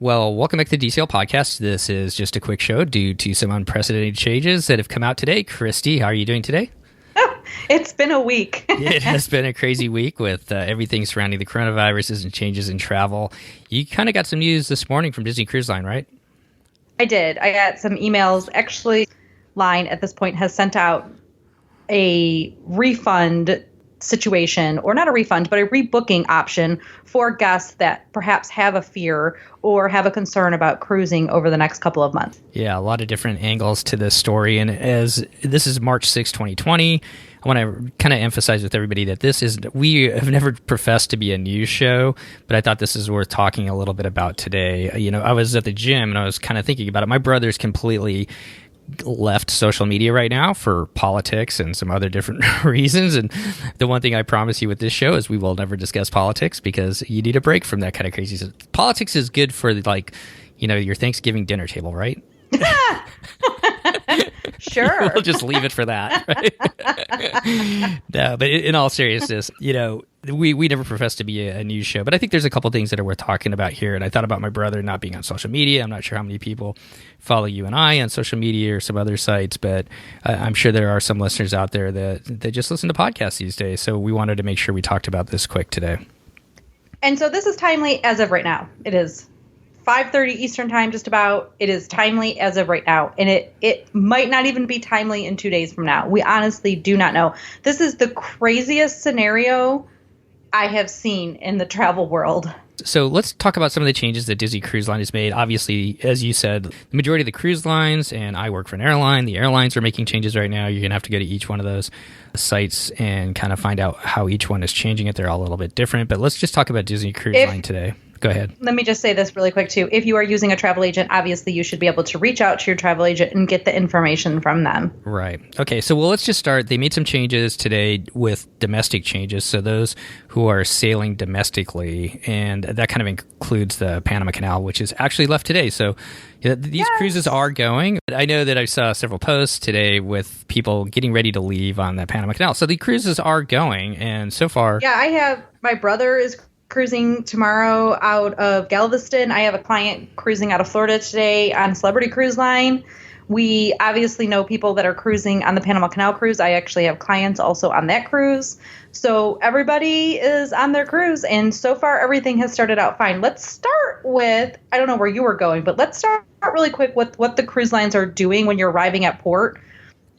Well, welcome back to the DCL podcast. This is just a quick show due to some unprecedented changes that have come out today. Christy, how are you doing today? It's been a week. It has been a crazy week with everything surrounding the coronaviruses and changes in travel. You kind of got some news this morning from Disney Cruise Line, right? I did. I got some emails. Actually, Line at this point has sent out a refund situation, or not a refund, but a rebooking option for guests that perhaps have a fear or have a concern about cruising over the next couple of months. Yeah, a lot of different angles to this story. And as this is March 6, 2020, I want to kind of emphasize with everybody that we have never professed to be a news show, but I thought this is worth talking a little bit about today. You know, I was at the gym and I was kind of thinking about it. My brother's completely left social media right now for politics and some other different reasons. And the one thing I promise you with this show is we will never discuss politics because you need a break from that kind of crazy stuff. Politics is good for your Thanksgiving dinner table, right? Sure. We'll just leave it for that. Right? No, but in all seriousness, we never profess to be a news show, but I think there's a couple things that are worth talking about here. And I thought about my brother not being on social media. I'm not sure how many people follow you and I on social media or some other sites, but I'm sure there are some listeners out there that just listen to podcasts these days. So we wanted to make sure we talked about this quick today. And so this is timely as of right now. It is 5:30 Eastern time, just about. It is timely as of right now. And it might not even be timely in 2 days from now. We honestly do not know. This is the craziest scenario I have seen in the travel world. So let's talk about some of the changes that Disney Cruise Line has made. Obviously, as you said, the majority of the cruise lines, and I work for an airline, the airlines are making changes right now. You're going to have to go to each one of those sites and kind of find out how each one is changing it. They're all a little bit different. But let's just talk about Disney Cruise Line today. Go ahead. Let me just say this really quick, too. If you are using a travel agent, obviously you should be able to reach out to your travel agent and get the information from them. Right. Okay. So, let's just start. They made some changes today with domestic changes. So those who are sailing domestically, and that kind of includes the Panama Canal, which is actually left today. So these cruises are going. I know that I saw several posts today with people getting ready to leave on the Panama Canal. So the cruises are going. And so far. Yeah, my brother is cruising tomorrow out of Galveston. I have a client cruising out of Florida today on Celebrity Cruise Line. We obviously know people that are cruising on the Panama Canal cruise. I actually have clients also on that cruise. So everybody is on their cruise, and so far everything has started out fine. Let's start with, I don't know where you were going, but let's start really quick with what the cruise lines are doing when you're arriving at port.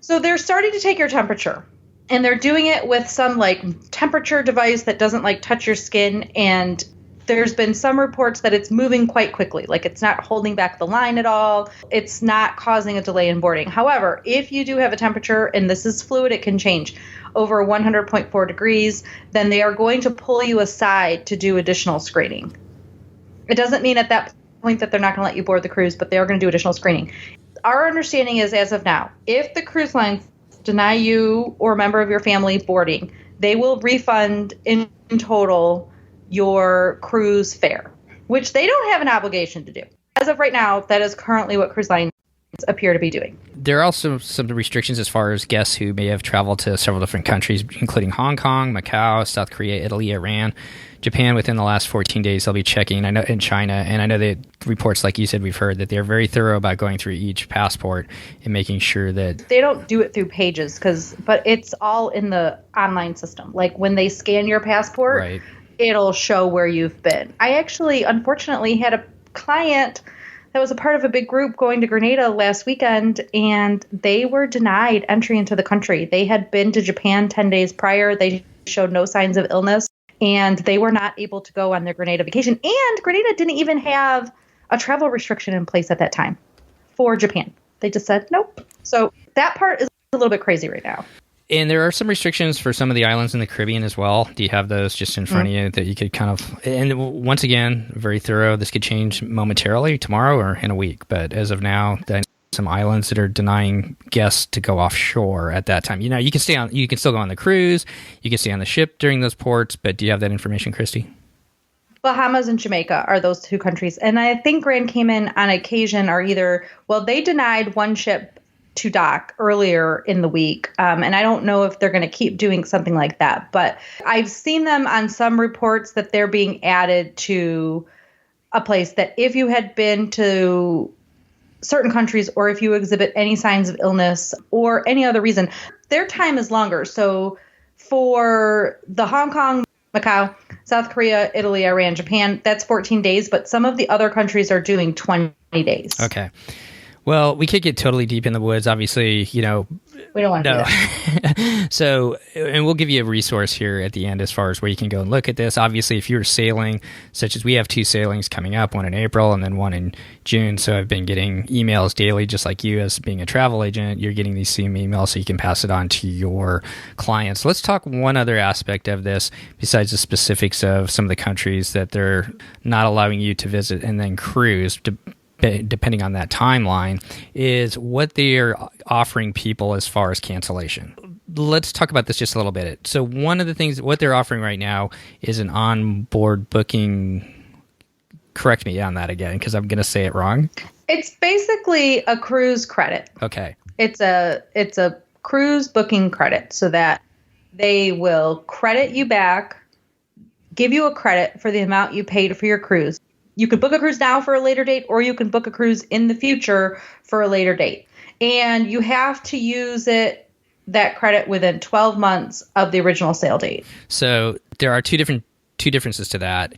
So they're starting to take your temperature. And they're doing it with some temperature device that doesn't touch your skin. And there's been some reports that it's moving quite quickly. It's not holding back the line at all. It's not causing a delay in boarding. However, if you do have a temperature, and this is fluid, it can change over 100.4 degrees, then they are going to pull you aside to do additional screening. It doesn't mean at that point that they're not going to let you board the cruise, but they are going to do additional screening. Our understanding is, as of now, if the cruise lines deny you or a member of your family boarding, they will refund in total your cruise fare, which they don't have an obligation to do. As of right now, that is currently what cruise lines appear to be doing. There are also some restrictions as far as guests who may have traveled to several different countries, including Hong Kong, Macau, South Korea, Italy, Iran, Japan. Within the last 14 days, they'll be checking. I know in China, and I know that reports, like you said, we've heard that they're very thorough about going through each passport and making sure that they don't do it through pages, but it's all in the online system. When they scan your passport, right, it'll show where you've been. I actually, unfortunately, had a client that was a part of a big group going to Grenada last weekend, and they were denied entry into the country. They had been to Japan 10 days prior. They showed no signs of illness, and they were not able to go on their Grenada vacation. And Grenada didn't even have a travel restriction in place at that time for Japan. They just said, nope. So that part is a little bit crazy right now. And there are some restrictions for some of the islands in the Caribbean as well. Do you have those just in front of you that you could kind of, and once again, very thorough. This could change momentarily tomorrow or in a week. But as of now, some islands that are denying guests to go offshore at that time. You can still go on the cruise. You can stay on the ship during those ports. But do you have that information, Christy? Bahamas and Jamaica are those two countries. And I think Grand Cayman on occasion are they denied one ship to dock earlier in the week. And I don't know if they're going to keep doing something like that. But I've seen them on some reports that they're being added to a place that if you had been to certain countries or if you exhibit any signs of illness or any other reason, their time is longer. So for the Hong Kong, Macau, South Korea, Italy, Iran, Japan, that's 14 days, but some of the other countries are doing 20 days. Okay. Well, we could get totally deep in the woods. Obviously, we don't want to do that. So, and we'll give you a resource here at the end as far as where you can go and look at this. Obviously, if you're sailing, such as we have 2 sailings coming up, one in April and then one in June. So I've been getting emails daily, just like you as being a travel agent. You're getting these same emails so you can pass it on to your clients. Let's talk one other aspect of this besides the specifics of some of the countries that they're not allowing you to visit and then cruise depending on that timeline, is what they're offering people as far as cancellation. Let's talk about this just a little bit. So one of the things, what they're offering right now is an onboard booking. Correct me on that again, because I'm going to say it wrong. It's basically a cruise credit. Okay. It's a cruise booking credit so that they will credit you back, give you a credit for the amount you paid for your cruise. You can book a cruise now for a later date, or you can book a cruise in the future for a later date. And you have to use that credit within 12 months of the original sail date. So there are two differences to that.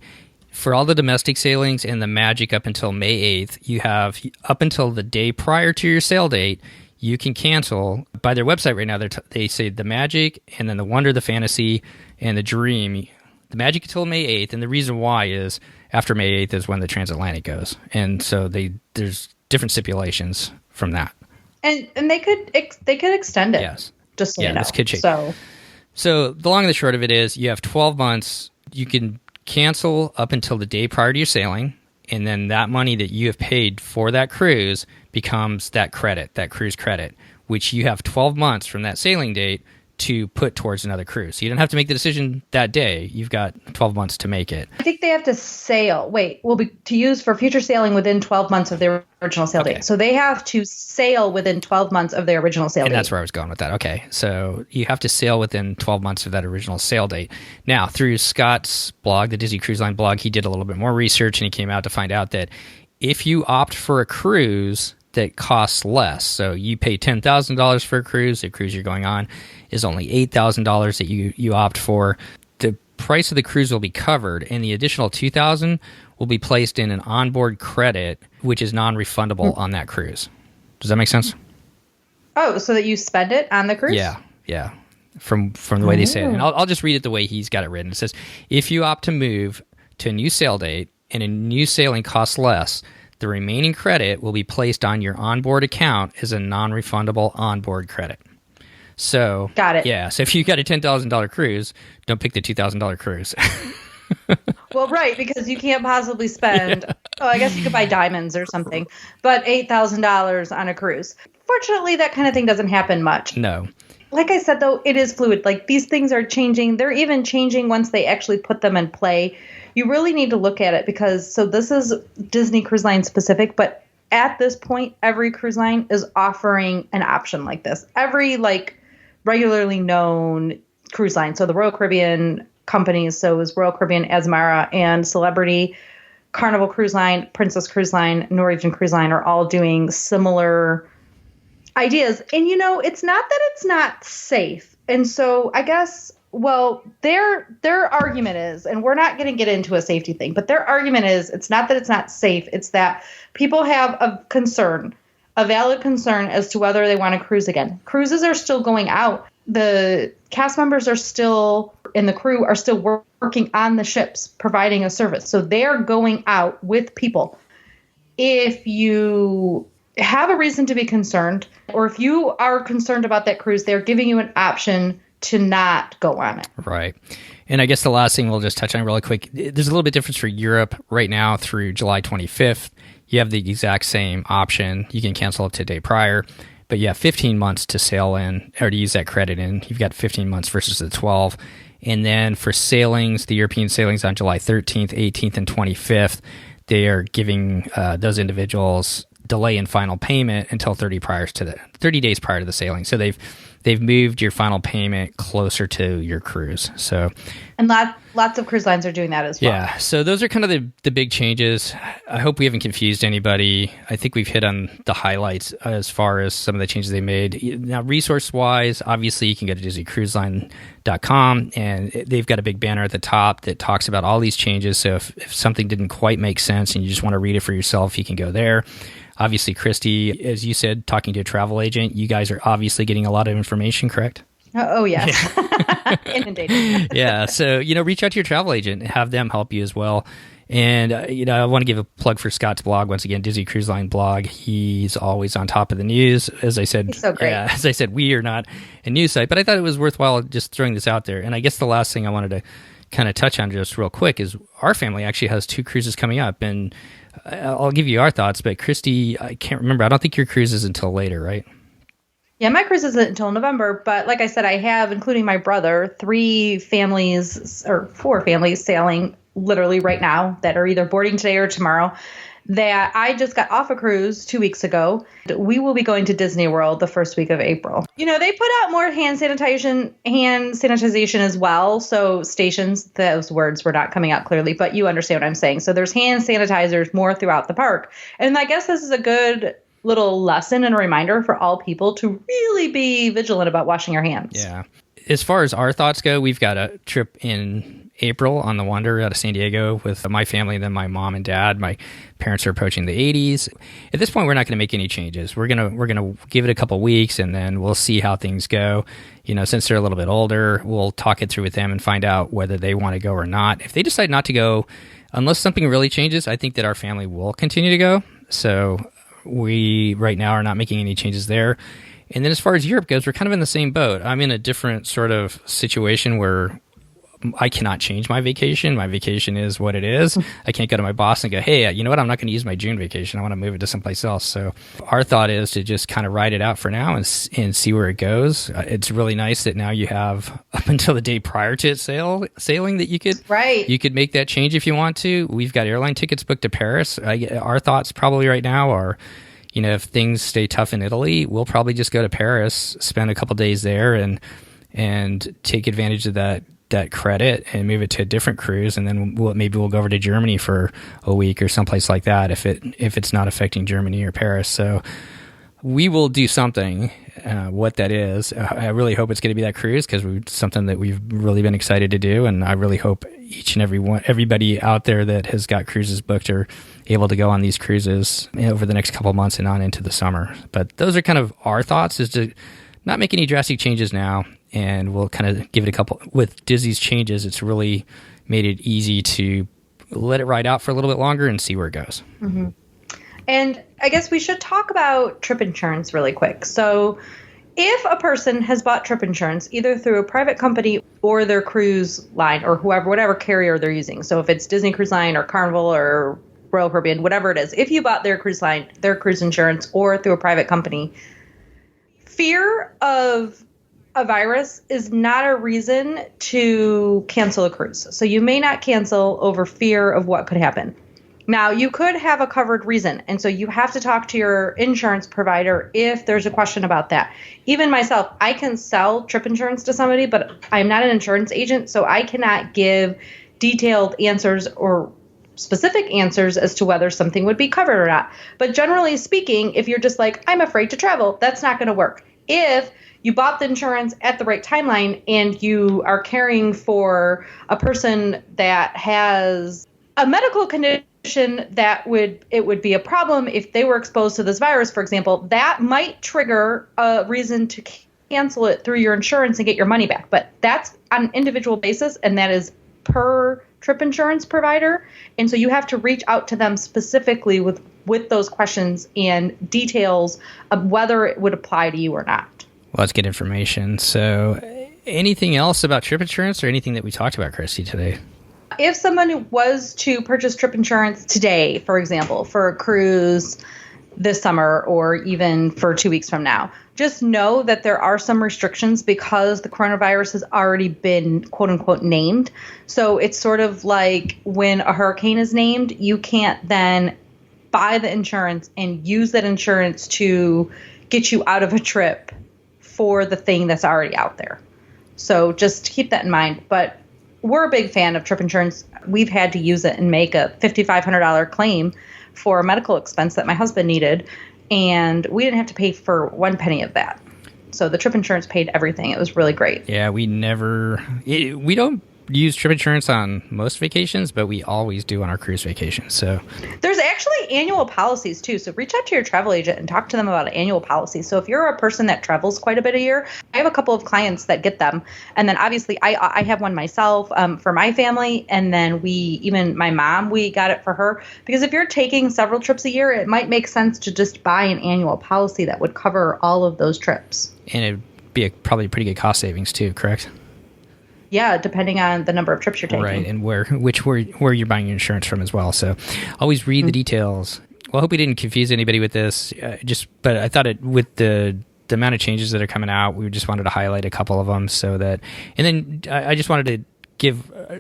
For all the domestic sailings and the Magic up until May 8th, you have up until the day prior to your sail date, you can cancel. By their website right now, they say the Magic and then the Wonder, the Fantasy, and the Dream. The Magic until May 8th, and the reason why is after May 8th is when the transatlantic goes. And so there's different stipulations from that. And they could extend it. Yes. Just so you know. This could change. So the long and the short of it is you have 12 months. You can cancel up until the day prior to your sailing, and then that money that you have paid for that cruise becomes that credit, that cruise credit, which you have 12 months from that sailing date to put towards another cruise. So you don't have to make the decision that day. You've got 12 months to make it. I think they have to sail. Will be to use for future sailing within 12 months of their original sail date. So they have to sail within 12 months of their original sail date. And that's where I was going with that. Okay. So you have to sail within 12 months of that original sail date. Now, through Scott's blog, the Disney Cruise Line blog, he did a little bit more research and he came out to find out that if you opt for a cruise that costs less, so you pay $10,000 for a cruise, the cruise you're going on is only $8,000 that you opt for, the price of the cruise will be covered, and the additional $2,000 will be placed in an onboard credit, which is non-refundable on that cruise. Does that make sense? Oh, so that you spend it on the cruise? Yeah. From the way they say it. And I'll just read it the way he's got it written. It says, if you opt to move to a new sail date and a new sailing costs less, the remaining credit will be placed on your onboard account as a non-refundable onboard credit. So, got it. Yeah. So if you got a $10,000 cruise, don't pick the $2,000 cruise. Well, right, because you can't possibly spend, I guess you could buy diamonds or something, but $8,000 on a cruise. Fortunately, that kind of thing doesn't happen much. No. Like I said, though, it is fluid. Like, these things are changing. They're even changing once they actually put them in play. You really need to look at it because, so this is Disney Cruise Line specific, but at this point, every cruise line is offering an option like this. Every, regularly known cruise line. So the Royal Caribbean companies, so it was Royal Caribbean, Azamara, and Celebrity, Carnival Cruise Line, Princess Cruise Line, Norwegian Cruise Line are all doing similar ideas. And, it's not that it's not safe. And so I guess, their argument is, and we're not going to get into a safety thing, but their argument is it's not that it's not safe. It's that people have a valid concern as to whether they want to cruise again. Cruises are still going out. The cast members are still, and the crew are still working on the ships, providing a service. So they're going out with people. If you have a reason to be concerned, or if you are concerned about that cruise, they're giving you an option to not go on it. Right. And I guess the last thing we'll just touch on really quick, there's a little bit difference for Europe right now through July 25th. You have the exact same option. You can cancel up to a day prior, but you have 15 months to sail in or to use that credit in. You've got 15 months versus the 12. And then for sailings, the European sailings on July 13th, 18th, and 25th, they are giving those individuals delay in final payment until 30 days prior to the sailing. So they've they've moved your final payment closer to your cruise. So, and lots of cruise lines are doing that as well. Yeah, so those are kind of the big changes. I hope we haven't confused anybody. I think we've hit on the highlights as far as some of the changes they made. Now, resource-wise, obviously you can go to DisneyCruiseLine.com, and they've got a big banner at the top that talks about all these changes. So if something didn't quite make sense and you just want to read it for yourself, you can go there. Obviously, Christy, as you said, talking to a travel agent, you guys are obviously getting a lot of information, correct? Oh, yes. Yeah. Inundated. Yeah. So, reach out to your travel agent and have them help you as well. And, I want to give a plug for Scott's blog. Once again, Disney Cruise Line blog. He's always on top of the news. As I said, he's so great. Yeah, as I said, we are not a news site, but I thought it was worthwhile just throwing this out there. And I guess the last thing I wanted to kind of touch on just real quick is our family actually has 2 cruises coming up. And I'll give you our thoughts, but Christy, I can't remember. I don't think your cruise is until later, right? Yeah, my cruise isn't until November, but like I said, I have, including my brother, 4 families sailing literally right now that are either boarding today or tomorrow that I just got off a cruise 2 weeks ago. We will be going to Disney World the first week of April. They put out more hand sanitization as well. So stations, those words were not coming out clearly, but you understand what I'm saying. So there's hand sanitizers more throughout the park. And I guess this is a good little lesson and a reminder for all people to really be vigilant about washing your hands. Yeah. As far as our thoughts go, we've got a trip in April on the Wonder out of San Diego with my family and then my mom and dad. My parents are approaching the 80s. At this point, we're not going to make any changes. We're gonna give it a couple weeks and then we'll see how things go. Since they're a little bit older, we'll talk it through with them and find out whether they want to go or not. If they decide not to go, unless something really changes, I think that our family will continue to go. So we right now are not making any changes there. And then as far as Europe goes, we're kind of in the same boat. I'm in a different sort of situation where I cannot change my vacation. My vacation is what it is. I can't go to my boss and go, hey, you know what? I'm not going to use my June vacation. I want to move it to someplace else. So our thought is to just kind of ride it out for now and see where it goes. It's really nice that now you have up until the day prior to it sailing that you could make that change if you want to. We've got airline tickets booked to Paris. Our thoughts probably right now are, if things stay tough in Italy, we'll probably just go to Paris, spend a couple days there and take advantage of that credit and move it to a different cruise, and then maybe we'll go over to Germany for a week or someplace like that if it's not affecting Germany or Paris. So we will do something. What that is, I really hope it's going to be that cruise because it's something that we've really been excited to do, and I really hope each and everybody out there that has got cruises booked are able to go on these cruises over the next couple of months and on into the summer. But those are kind of our thoughts: is to not make any drastic changes now. And we'll kind of give it a couple. With Disney's changes, it's really made it easy to let it ride out for a little bit longer and see where it goes. Mm-hmm. And I guess we should talk about trip insurance really quick. So if a person has bought trip insurance, either through a private company or their cruise line or whatever carrier they're using. So if it's Disney Cruise Line or Carnival or Royal Caribbean, whatever it is, if you bought their cruise insurance or through a private company, fear of a virus is not a reason to cancel a cruise. So you may not cancel over fear of what could happen. Now, you could have a covered reason, and so you have to talk to your insurance provider if there's a question about that. Even myself, I can sell trip insurance to somebody, but I'm not an insurance agent, so I cannot give detailed answers or specific answers as to whether something would be covered or not. But generally speaking, if you're just like, I'm afraid to travel, that's not going to work. If you bought the insurance at the right timeline and you are caring for a person that has a medical condition that it would be a problem if they were exposed to this virus, for example, that might trigger a reason to cancel it through your insurance and get your money back. But that's on an individual basis, and that is per trip insurance provider. And so you have to reach out to them specifically with those questions and details of whether it would apply to you or not. Well, that's good information. So anything else about trip insurance or anything that we talked about, Christy, today? If someone was to purchase trip insurance today, for example, for a cruise this summer or even for 2 weeks from now, just know that there are some restrictions because the coronavirus has already been, quote unquote, named. So it's sort of like when a hurricane is named, you can't then buy the insurance and use that insurance to get you out of a trip for the thing that's already out there. So just keep that in mind. But we're a big fan of trip insurance. We've had to use it and make a $5,500 claim for a medical expense that my husband needed, and we didn't have to pay for one penny of that. So the trip insurance paid everything. It was really great. Yeah, we don't use trip insurance on most vacations, but we always do on our cruise vacations. So there's actually annual policies too. So reach out to your travel agent and talk to them about annual policies. So if you're a person that travels quite a bit a year, I have a couple of clients that get them. And then obviously I have one myself for my family. And then my mom, we got it for her, because if you're taking several trips a year, it might make sense to just buy an annual policy that would cover all of those trips. And it'd be probably pretty good cost savings too, correct? Yeah, depending on the number of trips you're taking. Right, and where you're buying your insurance from as well. So always read the details. Well, I hope we didn't confuse anybody with this. But I thought with the amount of changes that are coming out, we just wanted to highlight a couple of them so that. And then I just wanted to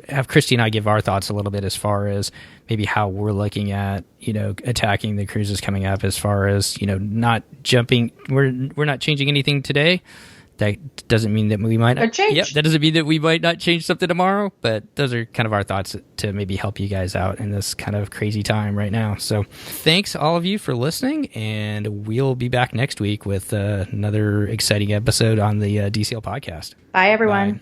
have Christy and I give our thoughts a little bit as far as maybe how we're looking at attacking the cruises coming up, as far as not jumping. We're not changing anything today. That doesn't mean that we might not change. Yep, that doesn't mean that we might not change something tomorrow, but those are kind of our thoughts to maybe help you guys out in this kind of crazy time right now. So thanks all of you for listening, and we'll be back next week with another exciting episode on the DCL podcast. Bye, everyone. Bye.